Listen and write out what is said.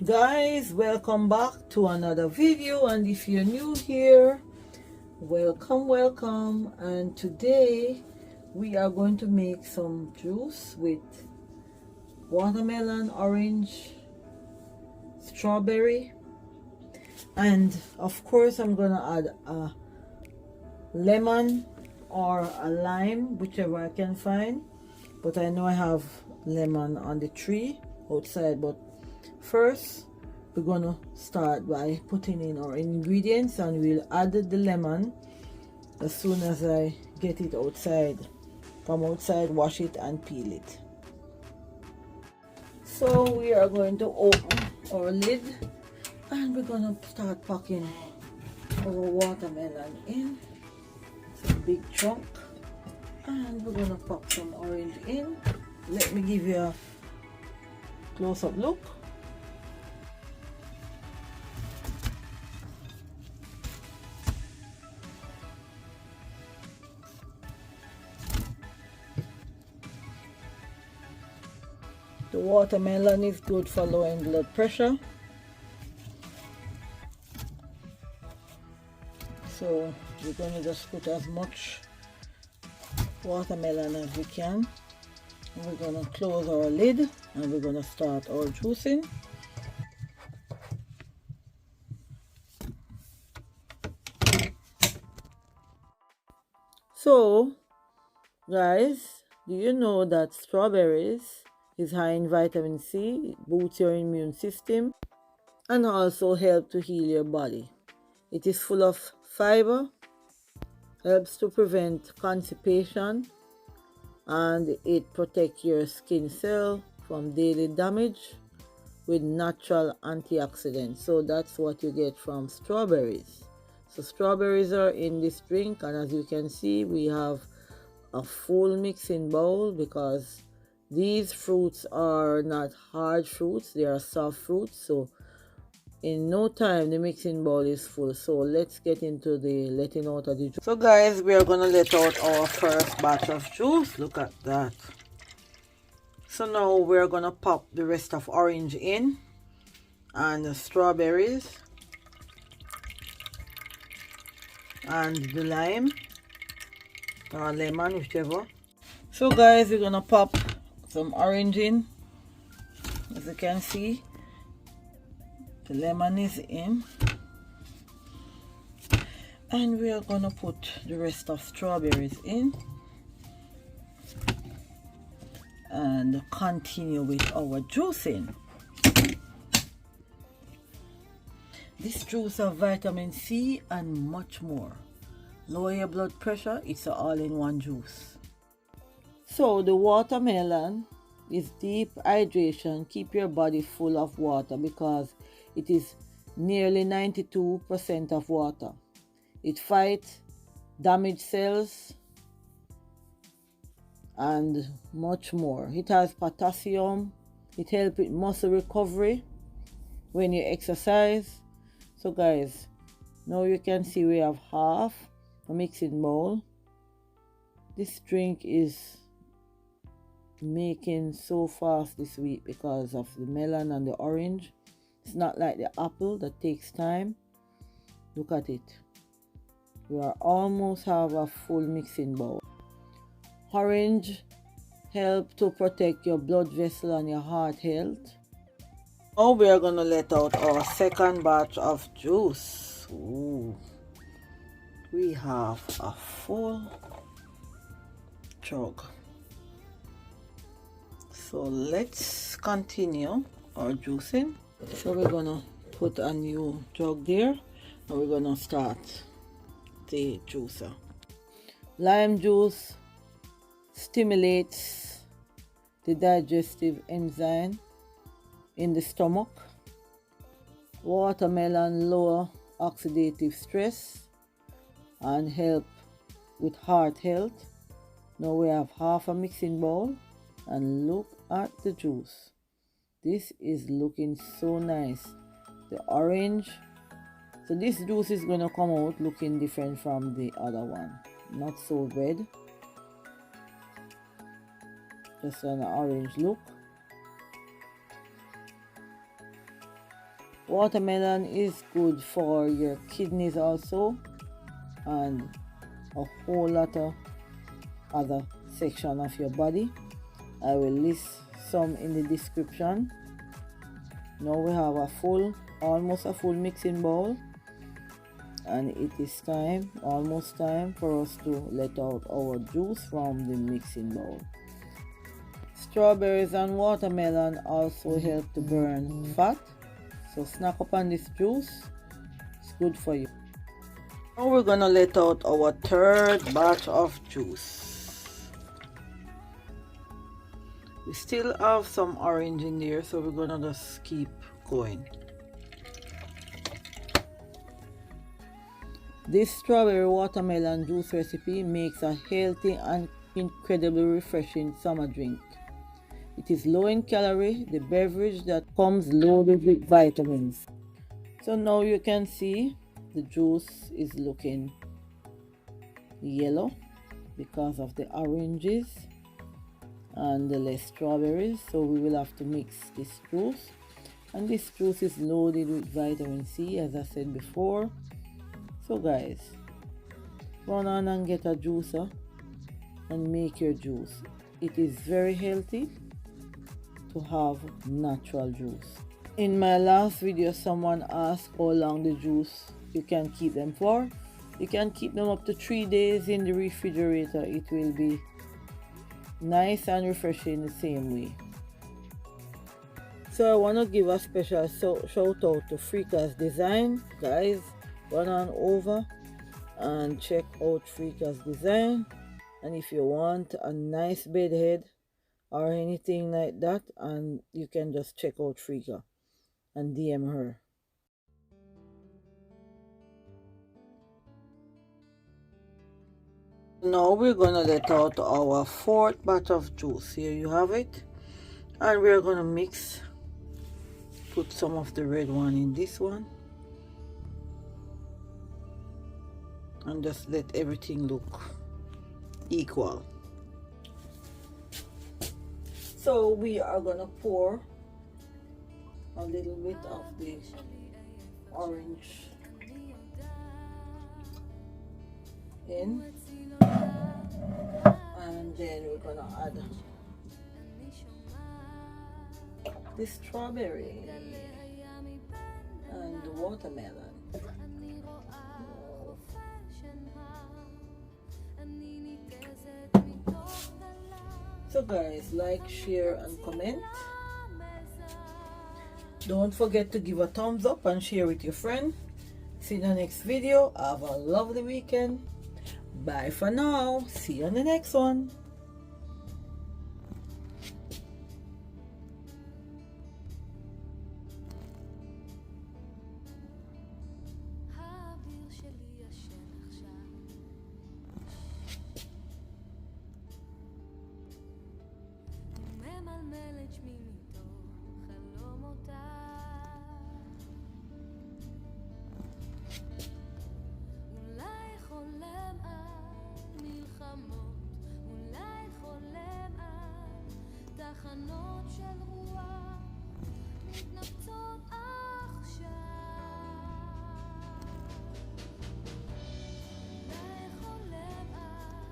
Guys, welcome back to another video, and if you're new here, welcome. And today we are going to make some juice with watermelon, orange, strawberry, and of course I'm gonna add a lemon or a lime, whichever I can find, but I know I have lemon on the tree outside. But first we're gonna start by putting in our ingredients, and we'll add the lemon as soon as I get it outside from outside, wash it and peel it. So we are going to open our lid and we're gonna start packing our watermelon in. It's a big chunk, and we're gonna pop some orange in. Let me give you a close-up look. The watermelon is good for lowering blood pressure, so we're going to just put as much watermelon as we can. And we're going to close our lid and we're going to start our juicing. So guys, do you know that strawberries is high in vitamin C? It boosts your immune system and also help to heal your body. It is full of fiber, helps to prevent constipation, and it protects your skin cell from daily damage with natural antioxidants. So that's what you get from strawberries. So strawberries are in this drink, and as you can see, we have a full mixing bowl because these fruits are not hard fruits, they are soft fruits. So in no time the mixing bowl is full. So let's get into the letting out of the juice. So guys, we are gonna let out our first batch of juice. Look at that. So now we're gonna pop the rest of orange in and the strawberries and the lime or lemon, whichever. So guys, we're gonna pop some orange in. As you can see, the lemon is in, and we are gonna put the rest of strawberries in and continue with our juicing. This juice has vitamin C and much more. Lower your blood pressure. It's an all-in-one juice. So the watermelon is deep hydration. Keep your body full of water because it is nearly 92% of water. It fights damaged cells and much more. It has potassium. It helps with muscle recovery when you exercise. So guys, now you can see we have half a mixing bowl. This drink is making so fast this week because of the melon and the orange. It's not like the apple that takes time. Look at it. We are almost have a full mixing bowl. Orange help to protect your blood vessel and your heart health. Now we are gonna let out our second batch of juice. Ooh. We have a full jug. So let's continue our juicing. So we're gonna put a new jug there and we're gonna start the juicer. Lime juice stimulates the digestive enzyme in the stomach. Watermelon lower oxidative stress and help with heart health. Now we have half a mixing bowl, and look at the juice. This is looking so nice. The orange. So this juice is going to come out looking different from the other one. Not so red. Just an orange look. Watermelon is good for your kidneys also, and a whole lot of other section of your body. I will list some in the description. Now we have almost a full mixing bowl, and it is almost time for us to let out our juice from the mixing bowl. Strawberries and watermelon also help to burn fat, so snack up on this juice. It's good for you. Now we're gonna let out our third batch of juice. We still have some orange in there, so we're gonna just keep going. This strawberry watermelon juice recipe makes a healthy and incredibly refreshing summer drink. It is low in calorie, the beverage that comes loaded with vitamins. So now you can see the juice is looking yellow because of the oranges and the less strawberries. So we will have to mix this juice, and this juice is loaded with vitamin C, as I said before. So guys, run on and get a juicer and make your juice. It is very healthy to have natural juice. In my last video, someone asked how long the juice you can keep them for. You can keep them up to 3 days in the refrigerator. It will be nice and refreshing the same way. So I want to give a special shout out to Freaka's Design. Guys, run on over and check out Freaka's Design. And if you want a nice bed head or anything like that, and you can just check out Freaka and DM her. Now we're gonna let out our fourth batch of juice. Here you have it, and we're gonna mix. Put some of the red one in this one, and just let everything look equal. So we are gonna pour a little bit of the orange in, and then we're gonna add the strawberry and the watermelon. So guys, like, share and comment. Don't forget to give a thumbs up and share with your friend. See you in the next video. Have a lovely weekend. Bye for now. See you on the next one. תחנות של